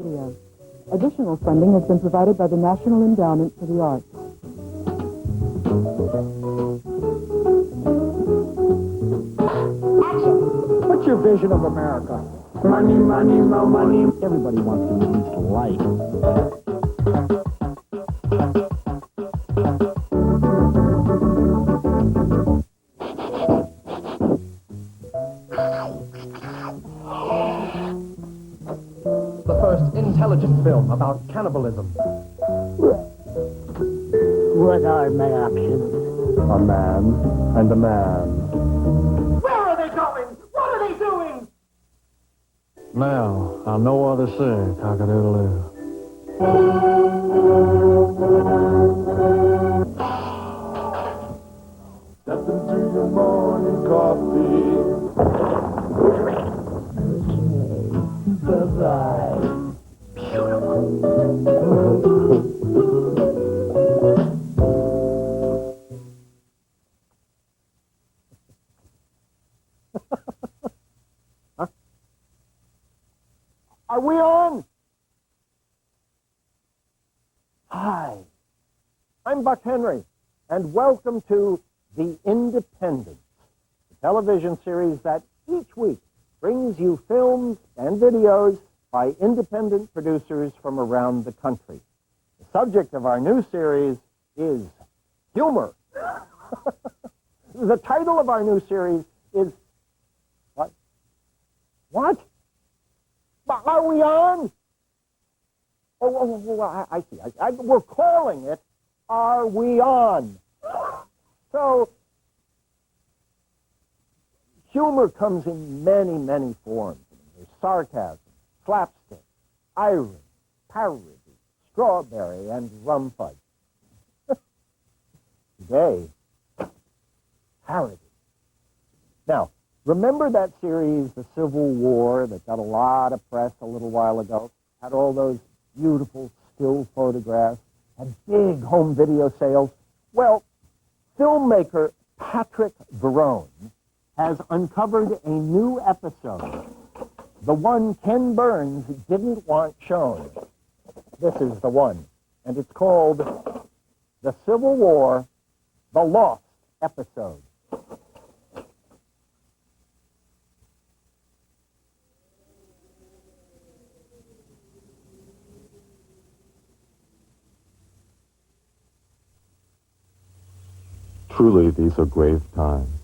videos. Additional funding has been provided by the National Endowment for the Arts. Action! What's your vision of America? Money, money, more money. Everybody wants to at least like. The first intelligent film about cannibalism. What are my options? A man and a man. Where are they going? What are they doing? Now, I know what to say, cock-a-doodle-doo. Step into your morning coffee. Bye-bye. Are we on? Hi, I'm Buck Henry, and welcome to The Independents, the television series that each week brings you films and videos by independent producers from around the country. The subject of our new series is humor. The title of our new series is... What? What? Are we on? I see. We're calling it, Are We On? So, humor comes in many, many forms. There's sarcasm, slapstick, irony, parody, strawberry, and rum fudge. Today, parody. Now, remember that series, The Civil War, that got a lot of press a little while ago? Had all those beautiful still photographs, had big home video sales? Well, filmmaker Patrick Verone has uncovered a new episode, the one Ken Burns didn't want shown. This is the one, and it's called The Civil War, The Lost Episode. Truly, these are grave times.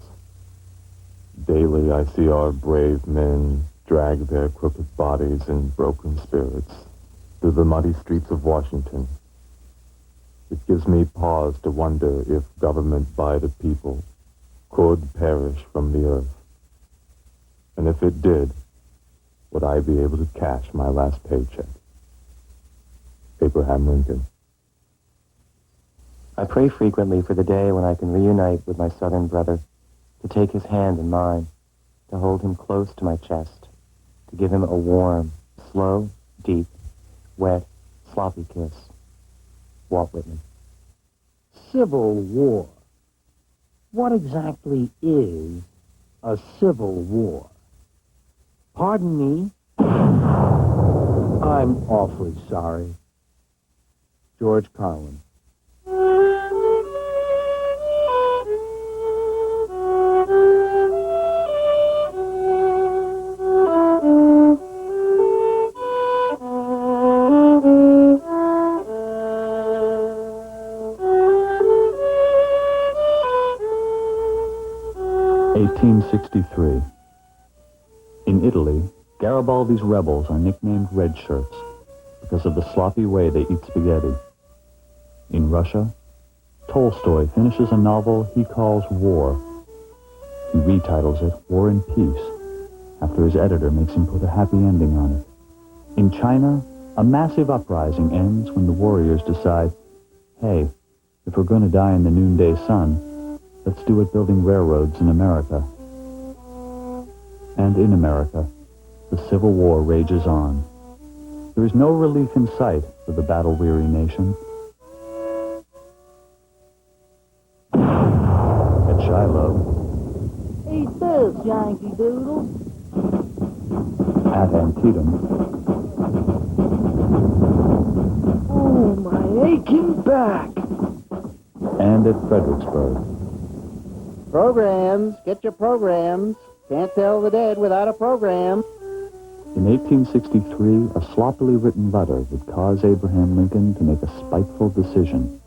Daily, I see our brave men drag their crooked bodies and broken spirits through the muddy streets of Washington. It gives me pause to wonder if government by the people could perish from the earth. And if it did, would I be able to cash my last paycheck? Abraham Lincoln. I pray frequently for the day when I can reunite with my Southern brother, to take his hand in mine, to hold him close to my chest, to give him a warm, slow, deep, wet, sloppy kiss. Walt Whitman. Civil War. What exactly is a civil war? Pardon me? I'm awfully sorry. George Carlin. 1863. In Italy, Garibaldi's rebels are nicknamed red shirts because of the sloppy way they eat spaghetti. In Russia, Tolstoy finishes a novel he calls War. He retitles it War and Peace after his editor makes him put a happy ending on it. In China, a massive uprising ends when the warriors decide, hey, if we're going to die in the noonday sun, let's do it building railroads in America. And in America, the Civil War rages on. There is no relief in sight for the battle-weary nation. At Shiloh, Eat this, Yankee Doodle. at Antietam, Oh, my aching back. And at Fredericksburg. Programs. Get your programs. Can't tell the dead without a program. In 1863, a sloppily written letter would cause Abraham Lincoln to make a spiteful decision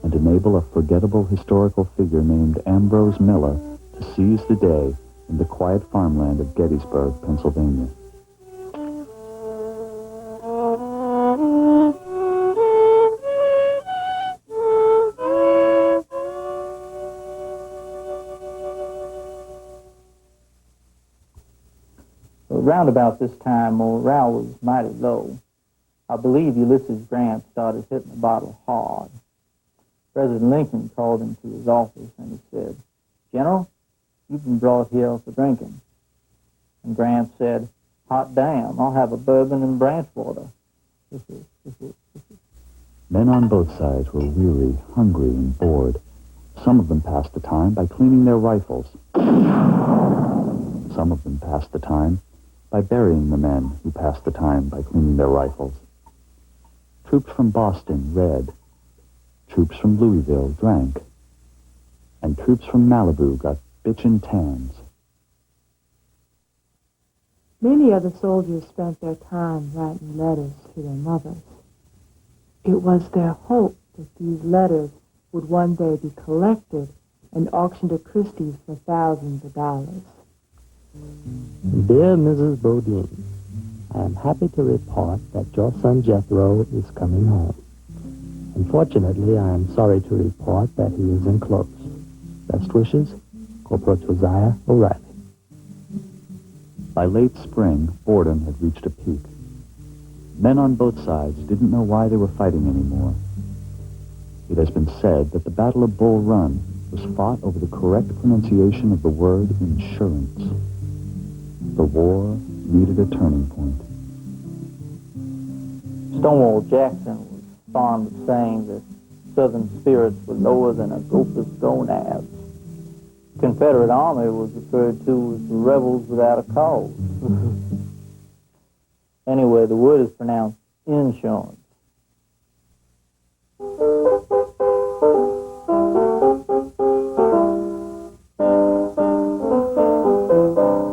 and enable a forgettable historical figure named Ambrose Miller to seize the day in the quiet farmland of Gettysburg, Pennsylvania. Around about this time, morale was mighty low. I believe Ulysses Grant started hitting the bottle hard. President Lincoln called him to his office and he said, "General, you've been brought here for drinking." And Grant said, "Hot damn, I'll have a bourbon and branch water." Men on both sides were weary, hungry, and bored. Some of them passed the time by cleaning their rifles. Some of them passed the time by burying the men who passed the time by cleaning their rifles. Troops from Boston read. Troops from Louisville drank. And troops from Malibu got bitchin' tans. Many of the soldiers spent their time writing letters to their mothers. It was their hope that these letters would one day be collected and auctioned at Christie's for thousands of dollars. Dear Mrs. Bodine, I am happy to report that your son Jethro is coming home. Unfortunately, I am sorry to report that he is enclosed. Best wishes, Corporal Josiah O'Reilly. By late spring, boredom had reached a peak. Men on both sides didn't know why they were fighting anymore. It has been said that the Battle of Bull Run was fought over the correct pronunciation of the word insurance. The war needed a turning point. Stonewall Jackson was fond of saying that Southern spirits were lower than a gopher's gonads. The Confederate Army was referred to as the rebels without a cause. Anyway, the word is pronounced insurance.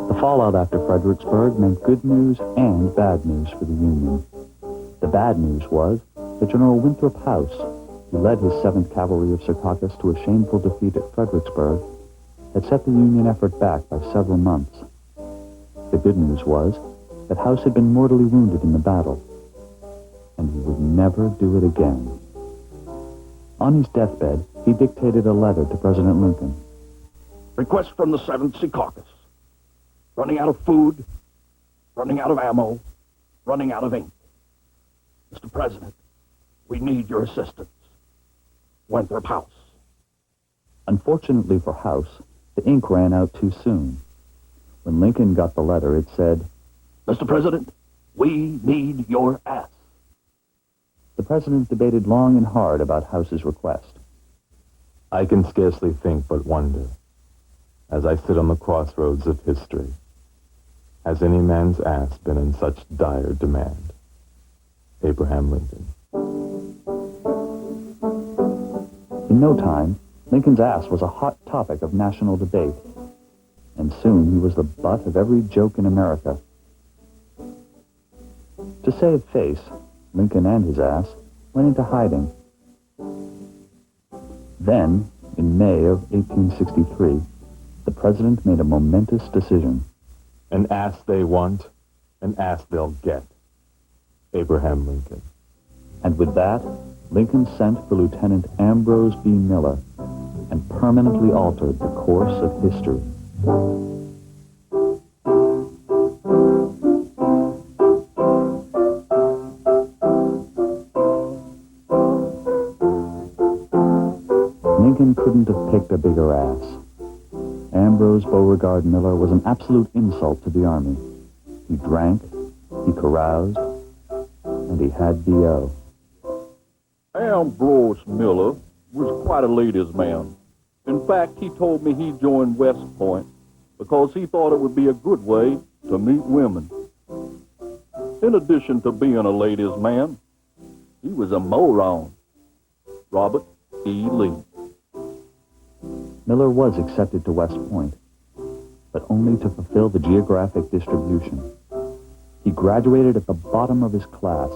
The fallout after Fredericksburg meant good news and bad news for the Union. The bad news was that General Winthrop House, who led his 7th Cavalry of Secaucus to a shameful defeat at Fredericksburg, had set the Union effort back by several months. The good news was that House had been mortally wounded in the battle, and he would never do it again. On his deathbed, he dictated a letter to President Lincoln. Request from the 7th Secaucus. Running out of food, running out of ammo, running out of ink. Mr. President, we need your assistance. Winthrop House. Unfortunately for House, the ink ran out too soon. When Lincoln got the letter, it said, Mr. President, we need your ass. The president debated long and hard about House's request. I can scarcely think but wonder, as I sit on the crossroads of history, has any man's ass been in such dire demand? Abraham Lincoln. In no time, Lincoln's ass was a hot topic of national debate, and soon he was the butt of every joke in America. To save face, Lincoln and his ass went into hiding. Then, in May of 1863, the president made a momentous decision. An ass they want, an ass they'll get. Abraham Lincoln. And with that, Lincoln sent for Lieutenant Ambrose B. Miller and permanently altered the course of history. Lincoln couldn't have picked a bigger ass. Ambrose Beauregard Miller was an absolute insult to the Army. He drank, he caroused, and he had B.O. Ambrose Miller was quite a ladies' man. In fact, he told me he joined West Point because he thought it would be a good way to meet women. In addition to being a ladies' man, He was a moron. Robert E. Lee. Miller was accepted to West Point, but only to fulfill the geographic distribution. He graduated at the bottom of his class.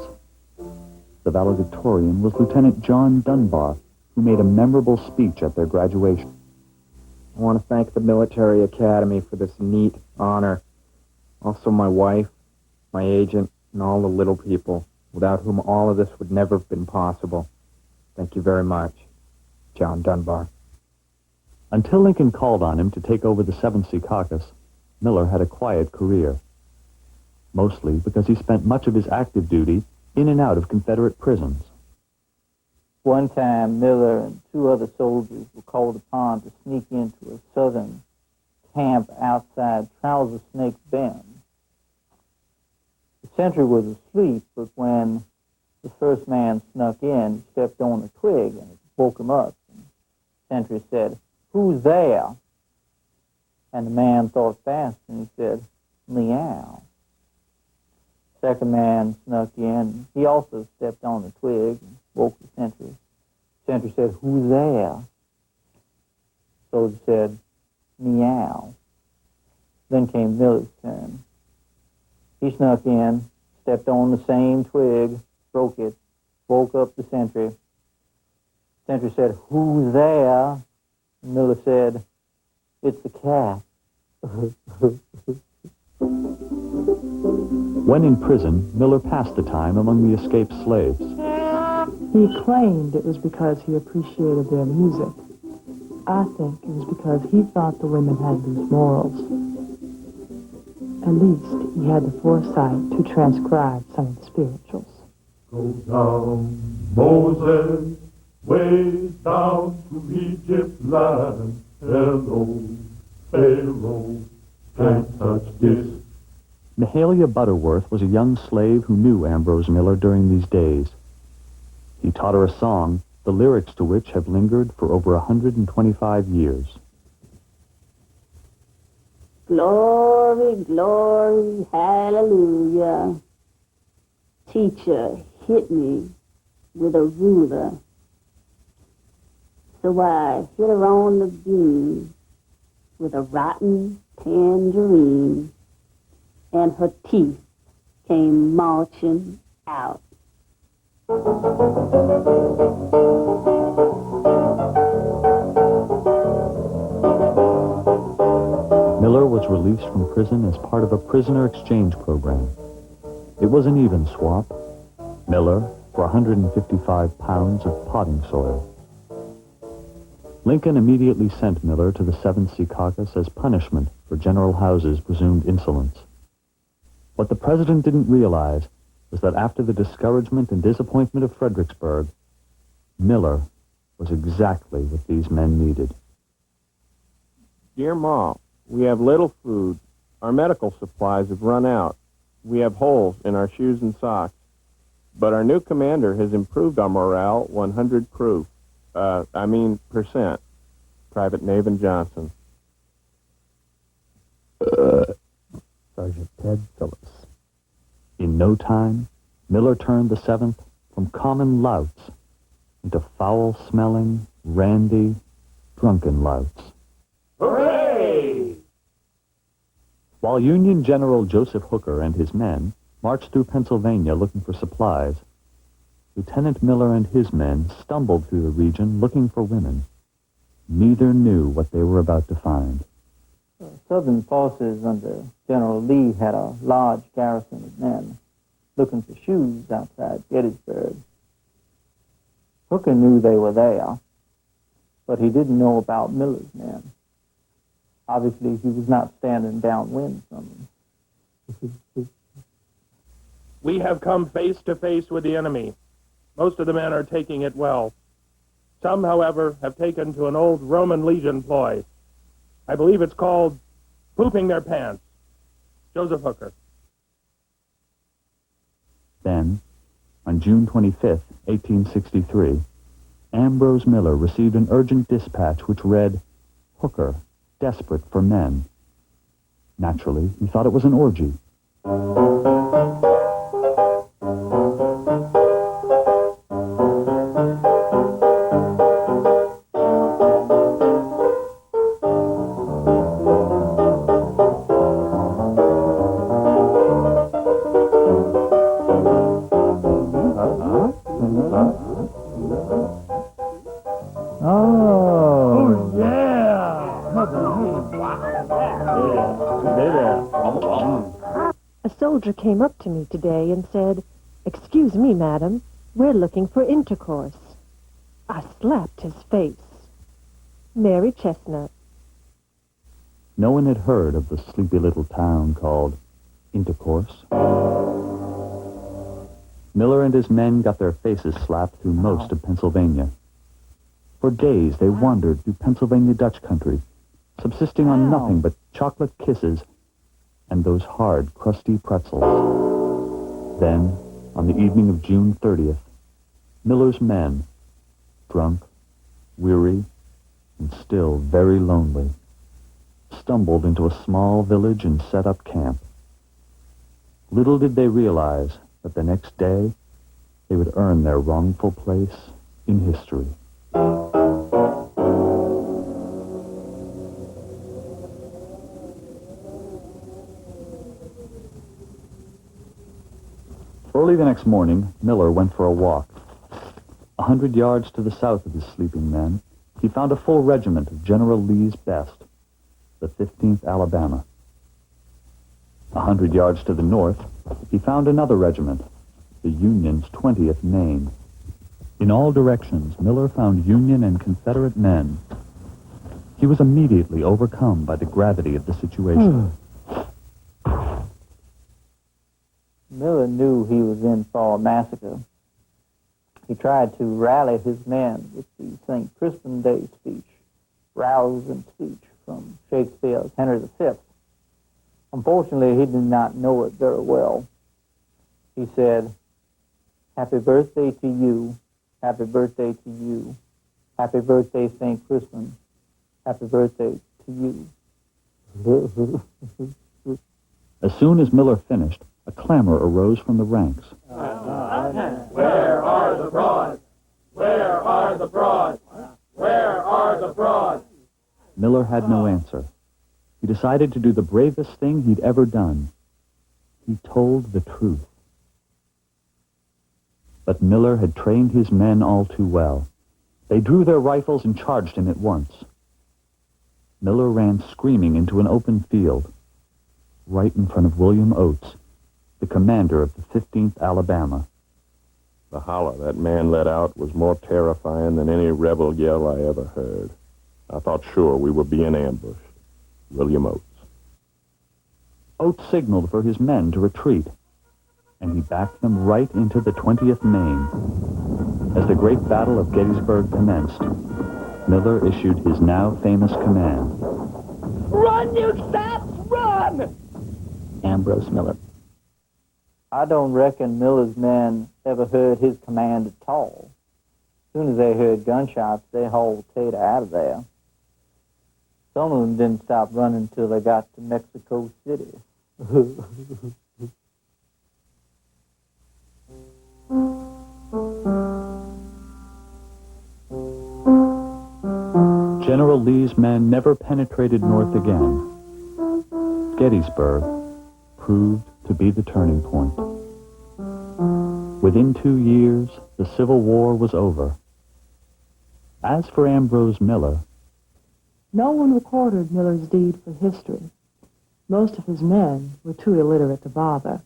The valedictorian was Lieutenant John Dunbar, who made a memorable speech at their graduation. I want to thank the Military Academy for this neat honor. Also my wife, my agent, and all the little people, without whom all of this would never have been possible. Thank you very much, John Dunbar. Until Lincoln called on him to take over the 7th Secaucus, Miller had a quiet career, mostly because he spent much of his active duty in and out of Confederate prisons. One time, Miller and 2 other soldiers were called upon to sneak into a Southern camp outside Trouser Snake Bend. The sentry was asleep, but when the first man snuck in, he stepped on a twig and it woke him up. And the sentry said, "Who's there?" And the man thought fast and he said, "Meow." Second man snuck in. He also stepped on the twig and woke the sentry. The sentry said, "Who's there?" Soldier said, "Meow." Then came Miller's turn. He snuck in, stepped on the same twig, broke it, woke up the sentry. The sentry said, "Who's there?" And Miller said, "It's the cat." When in prison, Miller passed the time among the escaped slaves. He claimed it was because he appreciated their music. I think it was because he thought the women had loose morals. At least he had the foresight to transcribe some of the spirituals. Go down, Moses, way down to Egypt land. Hello, Pharaoh, can't touch this. Mahalia Butterworth was a young slave who knew Ambrose Miller during these days. He taught her a song, the lyrics to which have lingered for over 125 years. Glory, glory, hallelujah. Teacher hit me with a ruler. So I hit her on the beam with a rotten tangerine, and her teeth came marching out. Miller was released from prison as part of a prisoner exchange program. It was an even swap. Miller for 155 pounds of potting soil. Lincoln immediately sent Miller to the 7th Secaucus as punishment for General Howe's presumed insolence. What the president didn't realize was that after the discouragement and disappointment of Fredericksburg, Miller was exactly what these men needed. Dear Ma, we have little food. Our medical supplies have run out. We have holes in our shoes and socks. But our new commander has improved our morale 100 percent. Private Nathan Johnson. Sergeant Ted Phillips. In no time, Miller turned the 7th from common louts into foul-smelling, randy, drunken louts. Hooray! While Union General Joseph Hooker and his men marched through Pennsylvania looking for supplies, Lieutenant Miller and his men stumbled through the region looking for women. Neither knew what they were about to find. Southern forces under General Lee had a large garrison of men looking for shoes outside Gettysburg. Hooker knew they were there, but he didn't know about Miller's men. Obviously, he was not standing downwind from them. We have come face to face with the enemy. Most of the men are taking it well. Some, however, have taken to an old Roman legion ploy. I believe it's called pooping their pants. Joseph Hooker. Then, on June 25th, 1863, Ambrose Miller received an urgent dispatch which read, Hooker, desperate for men. Naturally, he thought it was an orgy. A soldier came up to me today and said, "Excuse me, madam, we're looking for intercourse." I slapped his face. Mary Chestnut. No one had heard of the sleepy little town called Intercourse. Miller and his men got their faces slapped through most of Pennsylvania. For days they wandered through Pennsylvania Dutch country, subsisting on nothing but chocolate kisses and those hard, crusty pretzels. Then, on the evening of June 30th, Miller's men, drunk, weary, and still very lonely, stumbled into a small village and set up camp. Little did they realize that the next day they would earn their wrongful place in history. Early the next morning, Miller went for a walk. 100 yards to the south of his sleeping men, he found a full regiment of General Lee's best, the 15th Alabama. 100 yards to the north, he found another regiment, the Union's 20th Maine. In all directions, Miller found Union and Confederate men. He was immediately overcome by the gravity of the situation. Miller knew he was in for a massacre. He tried to rally his men with the St. Crispin Day speech, rousing speech from Shakespeare's Henry V. Unfortunately, he did not know it very well. He said, "Happy birthday to you, happy birthday to you, happy birthday, St. Crispin, happy birthday to you." As soon as Miller finished, a clamor arose from the ranks. Where are the frauds? Where are the frauds? Where are the frauds? Miller had no answer. He decided to do the bravest thing he'd ever done. He told the truth. But Miller had trained his men all too well. They drew their rifles and charged him at once. Miller ran screaming into an open field, right in front of William Oates, the commander of the 15th Alabama. The holler that man let out was more terrifying than any rebel yell I ever heard. I thought sure we were being ambushed. William Oates. Oates signaled for his men to retreat, and he backed them right into the 20th Maine. As the great Battle of Gettysburg commenced, Miller issued his now famous command. Run, you saps, run! Ambrose Miller. I don't reckon Miller's men ever heard his command at all. As soon as they heard gunshots, they hauled Tater out of there. Some of them didn't stop running until they got to Mexico City. General Lee's men never penetrated north again. Gettysburg proved to be the turning point. Within 2 years, the Civil War was over. As for Ambrose Miller, no one recorded Miller's deed for history. Most of his men were too illiterate to bother,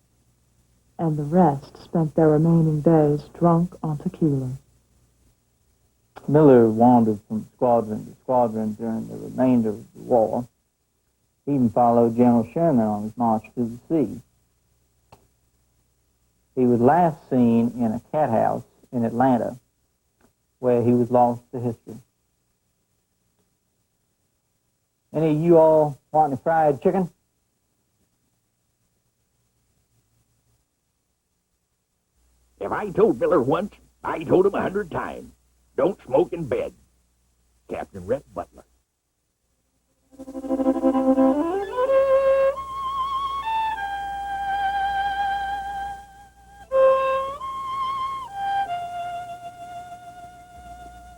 and the rest spent their remaining days drunk on tequila. Miller wandered from squadron to squadron during the remainder of the war. He even followed General Sherman on his march through the sea. He was last seen in a cat house in Atlanta, where he was lost to history. Any of you all want any fried chicken? If I told Miller once, I told him 100 times. Don't smoke in bed. Captain Rhett Butler.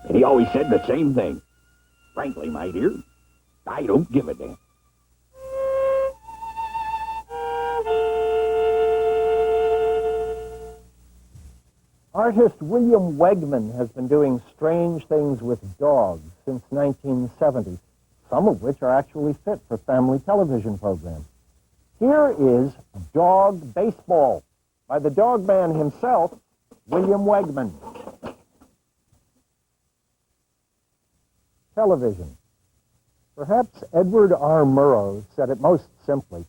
And he always said the same thing. Frankly, my dear, I don't give a damn. Artist William Wegman has been doing strange things with dogs since 1970. some of which are actually fit for family television programs. Here is Dog Baseball by the dog man himself, William Wegman. Television. Perhaps Edward R. Murrow said it most simply.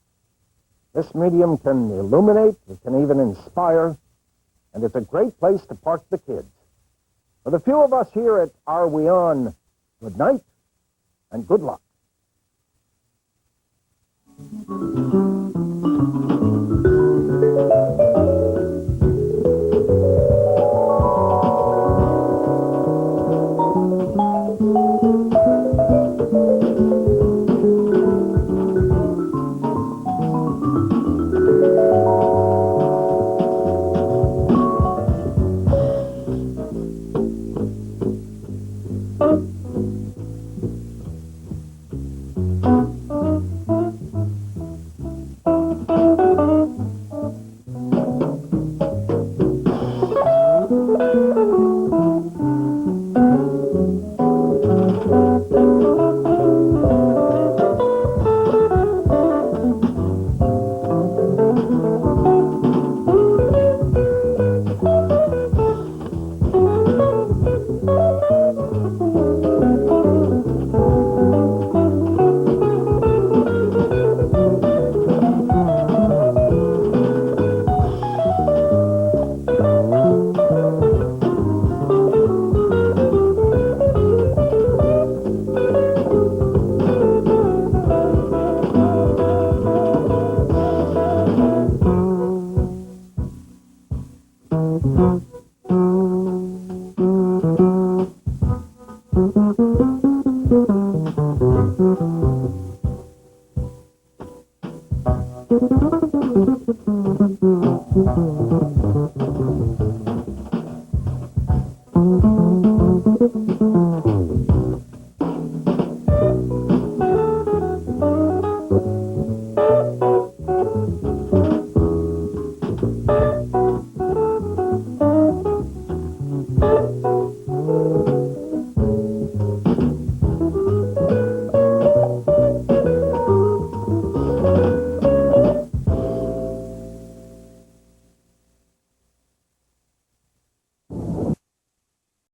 This medium can illuminate, it can even inspire, and it's a great place to park the kids. For the few of us here at Are We On, good night and good luck. Thank you.